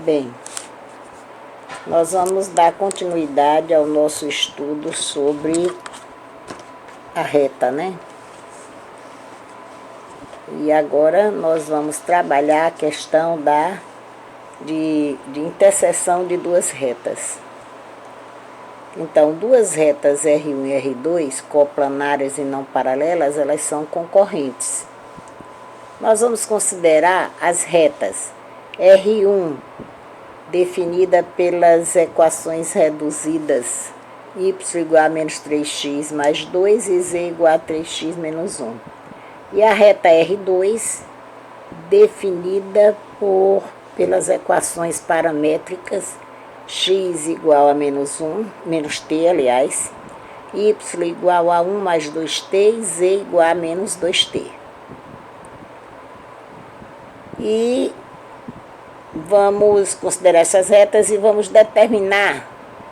Bem, nós vamos dar continuidade ao nosso estudo sobre a reta, né? E agora nós vamos trabalhar a questão de interseção de duas retas. Então, duas retas R1 e R2, coplanárias e não paralelas, elas são concorrentes. Nós vamos considerar as retas R1, definida pelas equações reduzidas y igual a menos 3x mais 2 e z igual a 3x menos 1. E a reta R2, definida pelas equações paramétricas x igual a menos 1, menos t, aliás, y igual a 1 mais 2t e z igual a menos 2t. E vamos considerar essas retas e vamos determinar,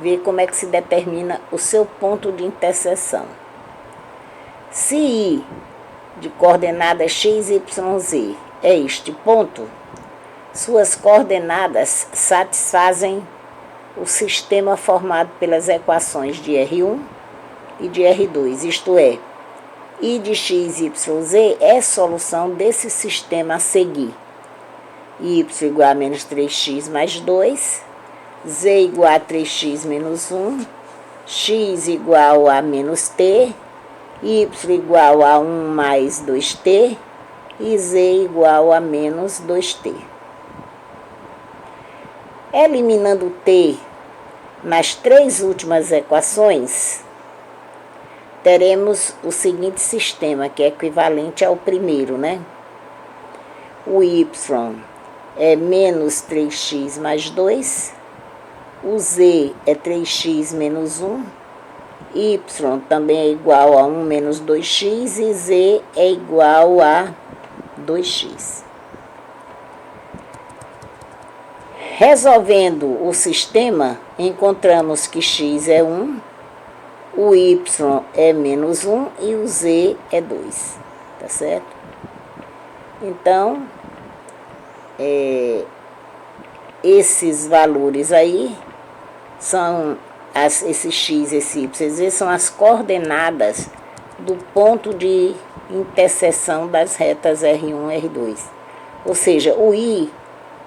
ver como é que se determina o seu ponto de interseção. Se I de coordenadas x, y, z é este ponto, suas coordenadas satisfazem o sistema formado pelas equações de R1 e de R2, isto é, I de x, y, z é solução desse sistema a seguir. Y igual a menos 3x mais 2, z igual a 3x menos 1, x igual a menos t, y igual a 1 mais 2t e z igual a menos 2t. Eliminando t nas três últimas equações, teremos o seguinte sistema, que é equivalente ao primeiro, né? O y é menos 3x mais 2, o z é 3x menos 1, y também é igual a 1 menos 2x e z é igual a 2x. Resolvendo o sistema, encontramos que x é 1, o y é menos 1 e o z é 2, tá certo? Então, esses valores aí são esse x, esse y, esse z são as coordenadas do ponto de interseção das retas R1 e R2. Ou seja, o I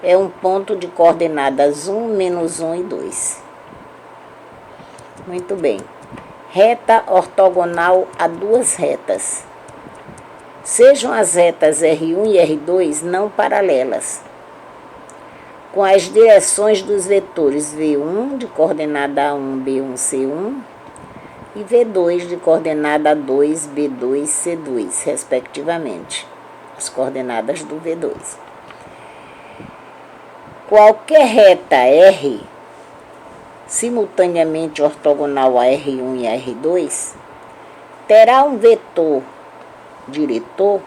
é um ponto de coordenadas 1, menos 1 e 2. Muito bem. Reta ortogonal a duas retas. Sejam as retas R1 e R2 não paralelas, com as direções dos vetores V1 de coordenada A1, B1, C1 e V2 de coordenada A2, B2, C2, respectivamente, as coordenadas do V2. Qualquer reta R, simultaneamente ortogonal a R1 e a R2, terá um vetor diretor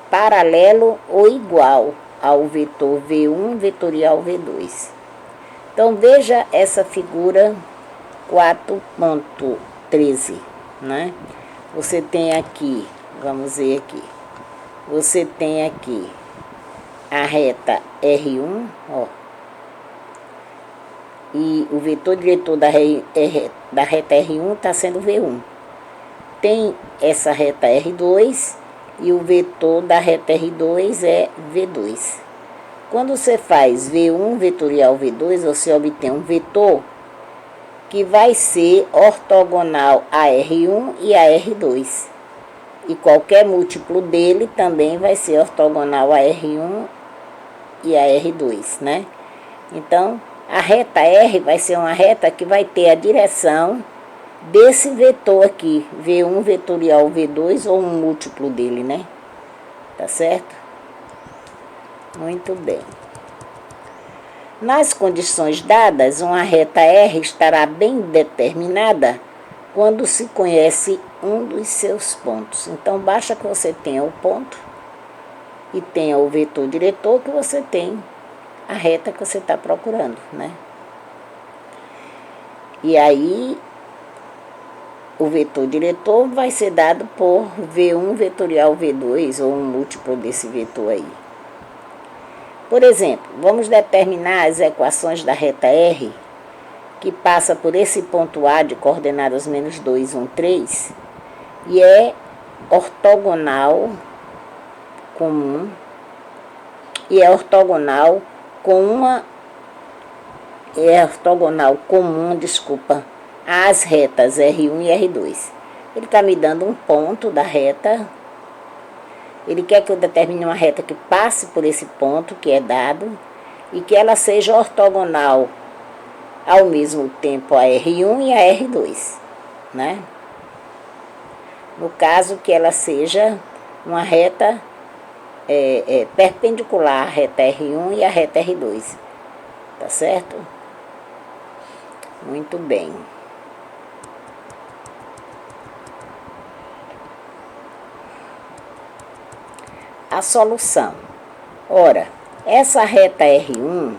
paralelo ou igual ao vetor V1 vetorial V2. Então, veja essa figura 4.13, né? Você tem aqui, vamos ver aqui, você tem aqui a reta R1, ó, e o vetor diretor da reta R1 está sendo V1. Tem essa reta R2 e o vetor da reta R2 é V2. Quando você faz V1 vetorial V2, você obtém um vetor que vai ser ortogonal a R1 e a R2. E qualquer múltiplo dele também vai ser ortogonal a R1 e a R2, né? Então, a reta R vai ser uma reta que vai ter a direção desse vetor aqui, V1 vetorial V2, ou um múltiplo dele, né? Tá certo? Muito bem. Nas condições dadas, uma reta R estará bem determinada quando se conhece um dos seus pontos. Então, basta que você tenha o ponto e tenha o vetor diretor, que você tem a reta que você está procurando, né? E aí, o vetor diretor vai ser dado por V1 vetorial V2, ou um múltiplo desse vetor aí. Por exemplo, vamos determinar as equações da reta R, que passa por esse ponto A de coordenadas menos 2, 1, 3, e é ortogonal comum, às retas R1 e R2. Ele está me dando um ponto da reta. Ele quer que eu determine uma reta que passe por esse ponto que é dado e que ela seja ortogonal ao mesmo tempo a R1 e a R2, né? No caso que ela seja uma reta perpendicular à reta R1 e à reta R2, tá certo? Muito bem. A solução. Ora, essa reta R1,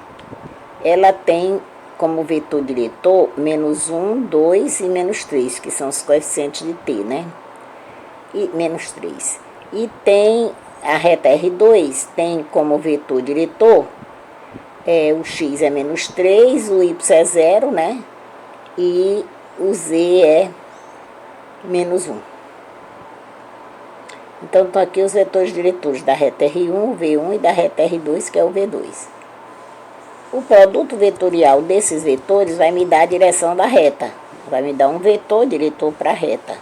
ela tem como vetor diretor menos 1, 2 e menos 3, que são os coeficientes de t, né? E menos 3. E tem a reta R2, tem como vetor diretor, o x é menos 3, o y é 0, né? E o z é menos 1. Então, estão aqui os vetores diretores da reta R1, o V1, e da reta R2, que é o V2. O produto vetorial desses vetores vai me dar a direção da reta. Vai me dar um vetor diretor para a reta.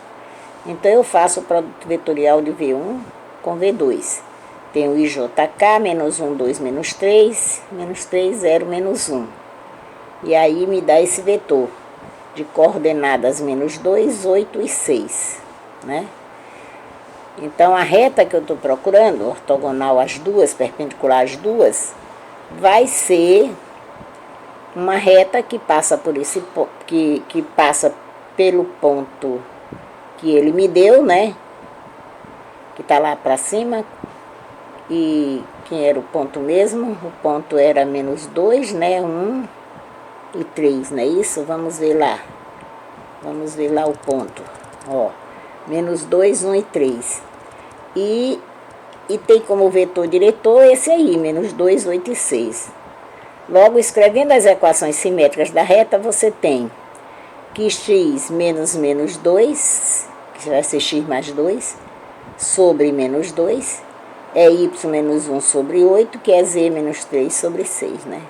Então, eu faço o produto vetorial de V1 com V2. Tenho IJK, menos 1, 2, menos 3, 0, menos 1. E aí me dá esse vetor de coordenadas menos 2, 8 e 6, né? Então, a reta que eu estou procurando, ortogonal às duas, perpendicular às duas, vai ser uma reta que passa por esse que passa pelo ponto que ele me deu, né? Que está lá para cima. E quem era o ponto mesmo? O ponto era menos 2, né? 1 e 3, não é isso? Vamos ver lá. Vamos ver lá o ponto. Ó. Menos 2, 1 e 3. E tem como vetor diretor esse aí, menos 2, 8 e 6. Logo, escrevendo as equações simétricas da reta, você tem que x menos 2, que vai ser x mais 2, sobre menos 2, é y menos 1 sobre 8, que é z menos 3 sobre 6, né?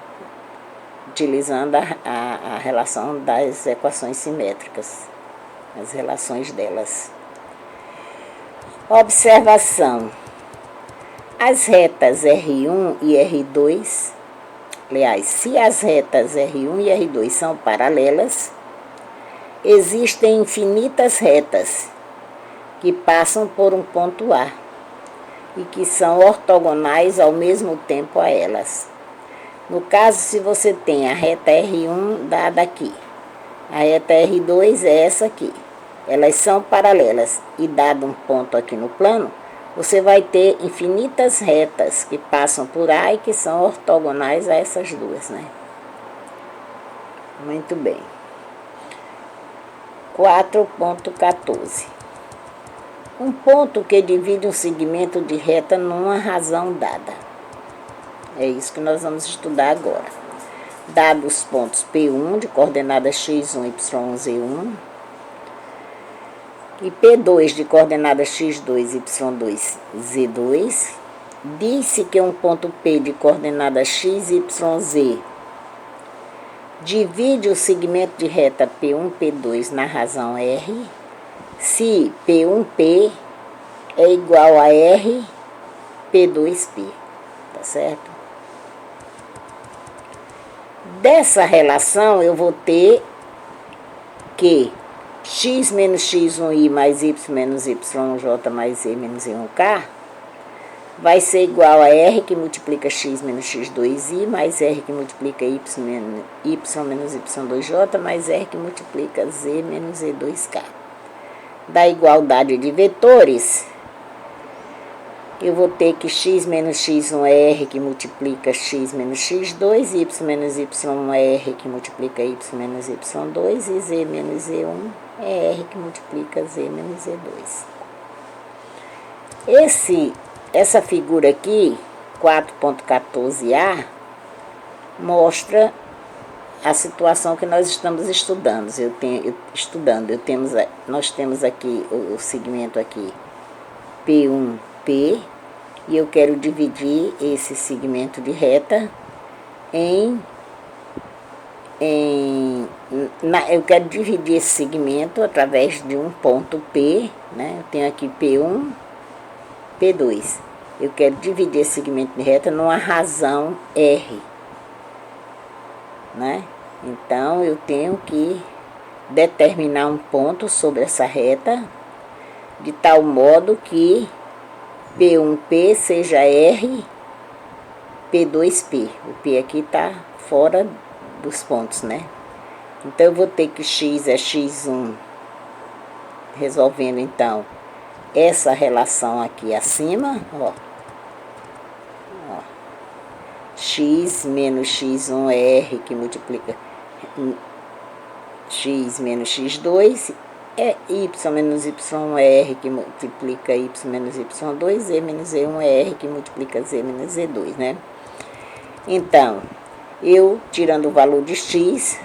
Utilizando a relação das equações simétricas, as relações delas. Observação. As retas R1 e R2, aliás, se as retas R1 e R2 são paralelas, existem infinitas retas que passam por um ponto A e que são ortogonais ao mesmo tempo a elas. No caso, se você tem a reta R1 dada aqui, a reta R2 é essa aqui, elas são paralelas e dado um ponto aqui no plano, você vai ter infinitas retas que passam por A e que são ortogonais a essas duas, né? Muito bem. 4.14. Um ponto que divide um segmento de reta numa razão dada. É isso que nós vamos estudar agora. Dados os pontos P1 de coordenadas x1, y1, z1 e P2 de coordenadas x2, y2, z2, disse que um ponto P de coordenadas x, y, z divide o segmento de reta P1, P2 na razão R, se P1P é igual a R, P2P, tá certo? Dessa relação, eu vou ter que x menos x1i mais y menos yj mais z menos z1k vai ser igual a R que multiplica x menos x2i mais R que multiplica y menos y2j mais R que multiplica z menos z2k. Da igualdade de vetores, eu vou ter que x menos x1 é R que multiplica x menos x2, y menos y1 é R que multiplica y menos y2 e z menos z1 é R que multiplica z menos z2. Essa figura aqui 4.14a mostra a situação que nós estamos estudando. Nós temos aqui o segmento aqui P1P, e eu quero dividir esse segmento de reta eu quero dividir esse segmento através de um ponto P, né? Eu tenho aqui P1, P2. Eu quero dividir esse segmento de reta numa razão R, né? Então, eu tenho que determinar um ponto sobre essa reta, de tal modo que P1P seja R, P2P. O P aqui está fora dos pontos, né? Então, eu vou ter que X é X1, resolvendo, então, essa relação aqui acima, ó. X menos X1 é R, que multiplica X menos X2, é Y menos Y é R, que multiplica Y menos Y2, Z menos Z1 é R, que multiplica Z menos Z2, né? Então, eu, tirando o valor de X,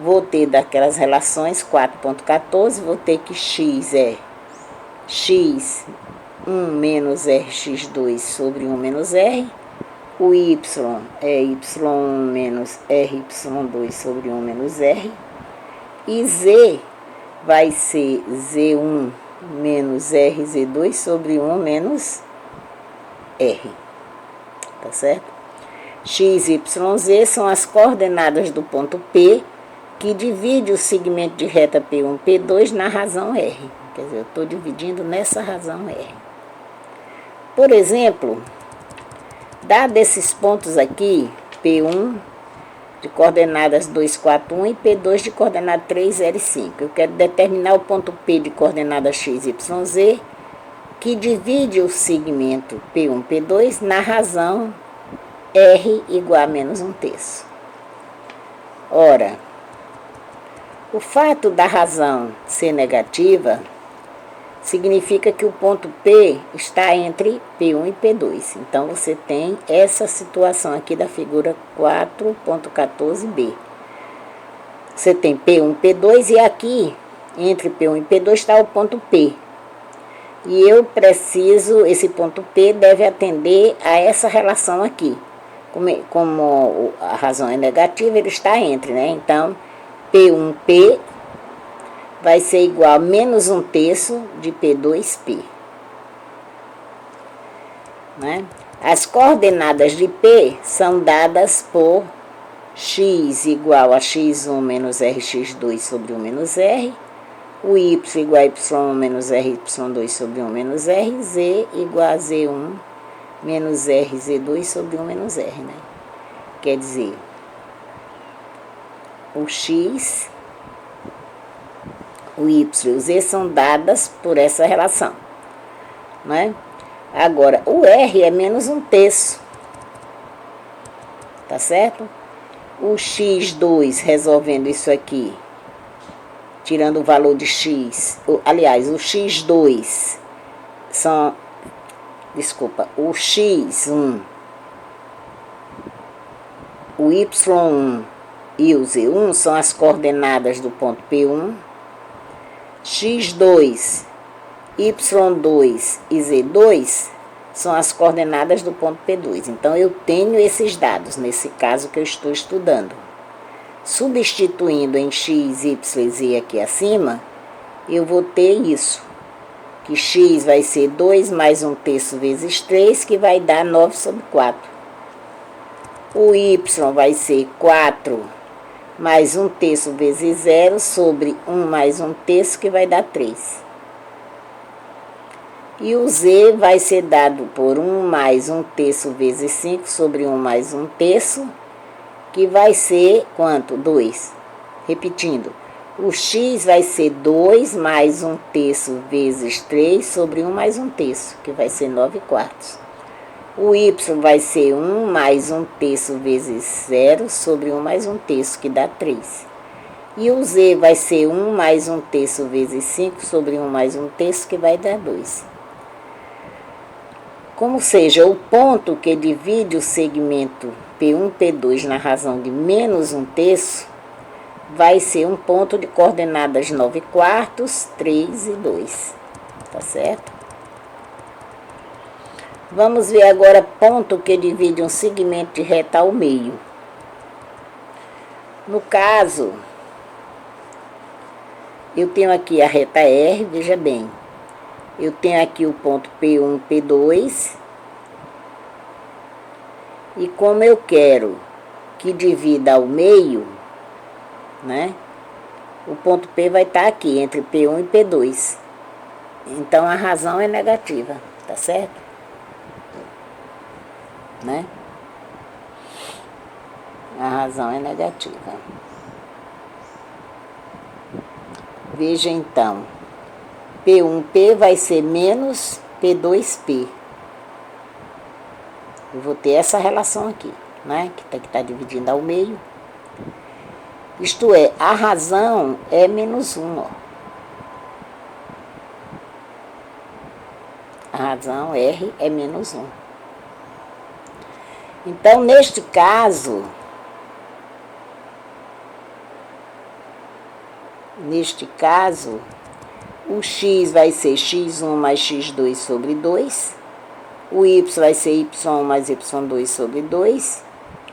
vou ter daquelas relações 4.14, vou ter que X é X1 menos RX2 sobre 1 menos R, o Y é Y1 menos RY2 sobre 1 menos R, e Z vai ser Z1 menos RZ2 sobre 1 menos R, tá certo? X, Y, Z são as coordenadas do ponto P, que divide o segmento de reta P1, P2 na razão R. Quer dizer, eu estou dividindo nessa razão R. Por exemplo, dado esses pontos aqui, P1 de coordenadas 2, 4, 1 e P2 de coordenada 3, 0 e 5. Eu quero determinar o ponto P de coordenada X, Y, Z, que divide o segmento P1, P2 na razão R igual a menos 1/3. Ora, o fato da razão ser negativa significa que o ponto P está entre P1 e P2. Então, você tem essa situação aqui da figura 4.14b. Você tem P1, P2 e aqui, entre P1 e P2, está o ponto P. E eu preciso, esse ponto P deve atender a essa relação aqui. Como a razão é negativa, ele está entre, né? Então, P1P vai ser igual a menos 1/3 de P2P. Né? As coordenadas de P são dadas por X igual a X1 menos RX2 sobre 1 menos R, o Y igual a Y1 menos RY2 sobre 1 menos R, Z igual a Z1 menos RZ2 sobre 1 menos R, né? Quer dizer, o X, o Y e o Z são dadas por essa relação, né? Agora, o R é menos 1/3, tá certo? O X2, resolvendo isso aqui, tirando o valor de X, aliás, o X2 são, o X1, o Y1 e o Z1 são as coordenadas do ponto P1, X2, Y2 e Z2 são as coordenadas do ponto P2. Então, eu tenho esses dados, nesse caso que eu estou estudando. Substituindo em X, Y e Z aqui acima, eu vou ter isso, que X vai ser 2 mais 1/3 vezes 3, que vai dar 9 sobre 4. O Y vai ser 4 mais 1/3 vezes 0 sobre 1 mais 1/3, que vai dar 3. E o Z vai ser dado por 1 mais 1/3 vezes 5 sobre 1 mais 1/3, que vai ser quanto? 2. Repetindo, o X vai ser 2 mais 1/3 vezes 3 sobre 1 mais 1/3, que vai ser 9/4. O Y vai ser 1 mais 1/3 vezes 0 sobre 1 mais 1/3, que dá 3. E o Z vai ser 1 mais 1/3 vezes 5 sobre 1 mais 1/3, que vai dar 2. Como seja, o ponto que divide o segmento P1, P2 na razão de menos 1/3 vai ser um ponto de coordenadas 9/4, 3 e 2. Tá certo? Vamos ver agora ponto que divide um segmento de reta ao meio. No caso, eu tenho aqui a reta R, veja bem. Eu tenho aqui o ponto P1, P2. E como eu quero que divida ao meio, né? O ponto P vai estar aqui, entre P1 e P2. Então, a razão é negativa, tá certo? Né? A razão é negativa. Veja, então. P1P vai ser menos P2P. Eu vou ter essa relação aqui, né? Que tá dividindo ao meio. Isto é, a razão é menos 1, ó. A razão R é menos 1. Então, neste caso, o X vai ser X1 mais X2 sobre 2. O Y vai ser Y1 mais Y2 sobre 2.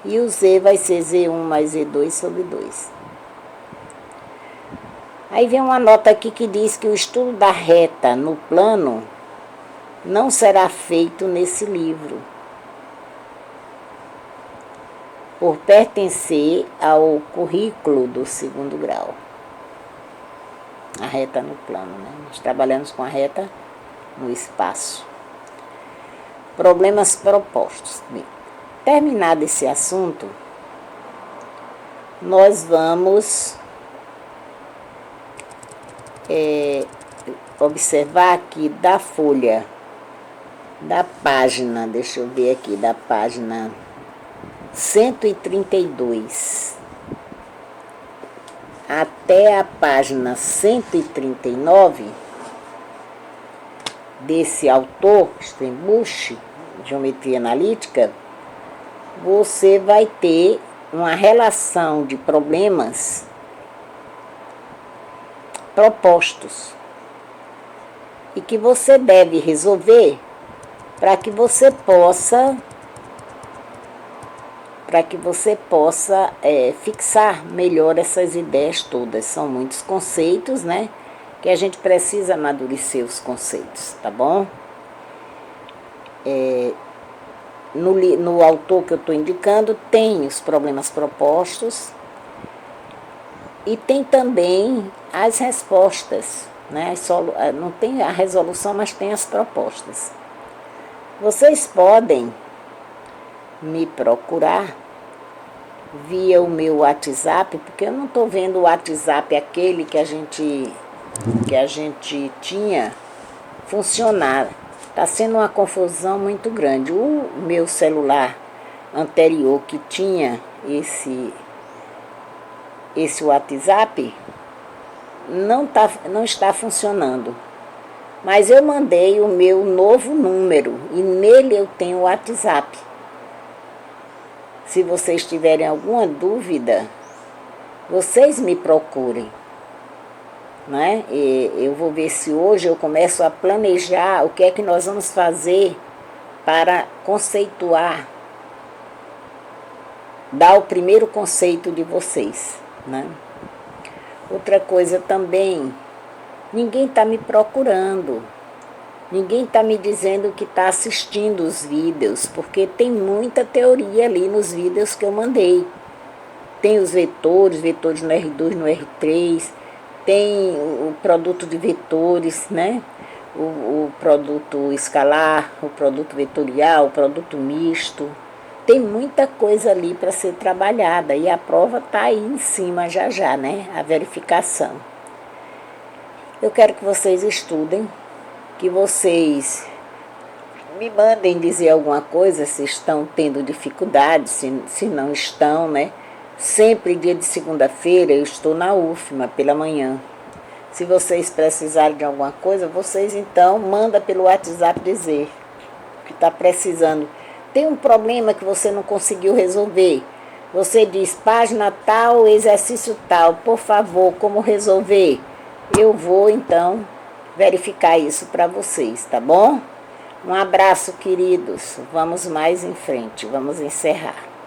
E o Z vai ser Z1 mais Z2 sobre 2. Aí vem uma nota aqui que diz que o estudo da reta no plano não será feito nesse livro, por pertencer ao currículo do 2º grau. A reta no plano, né? Nós trabalhamos com a reta no espaço. Problemas propostos. Bem, terminado esse assunto, nós vamos observar aqui da folha, da página, deixa eu ver aqui, da página 132 até a página 139 desse autor, Stenbusch, Geometria Analítica, você vai ter uma relação de problemas propostos e que você deve resolver para que você possa fixar melhor essas ideias todas. São muitos conceitos, né? Que a gente precisa amadurecer os conceitos, tá bom? No autor que eu estou indicando, tem os problemas propostos e tem também as respostas, né? Não tem a resolução, mas tem as propostas. Vocês podem me procurar via o meu WhatsApp, porque eu não estou vendo o WhatsApp aquele que a gente tinha funcionar. Está sendo uma confusão muito grande. O meu celular anterior que tinha esse WhatsApp não está funcionando. Mas eu mandei o meu novo número e nele eu tenho o WhatsApp. Se vocês tiverem alguma dúvida, vocês me procurem, né? E eu vou ver se hoje eu começo a planejar o que é que nós vamos fazer para conceituar, dar o primeiro conceito de vocês, né? Outra coisa também, ninguém está me procurando. Ninguém está me dizendo que está assistindo os vídeos, porque tem muita teoria ali nos vídeos que eu mandei. Tem os vetores no R2, no R3, tem o produto de vetores, né? O produto escalar, o produto vetorial, o produto misto. Tem muita coisa ali para ser trabalhada e a prova está aí em cima já, né? A verificação. Eu quero que vocês estudem, que vocês me mandem dizer alguma coisa, se estão tendo dificuldade, se não estão, né? Sempre dia de segunda-feira eu estou na UFMA pela manhã. Se vocês precisarem de alguma coisa, vocês então mandam pelo WhatsApp dizer. que está precisando. Tem um problema que você não conseguiu resolver. Você diz, página tal, exercício tal, por favor, como resolver? Eu vou, então, verificar isso para vocês, tá bom? Um abraço, queridos. Vamos mais em frente, vamos encerrar.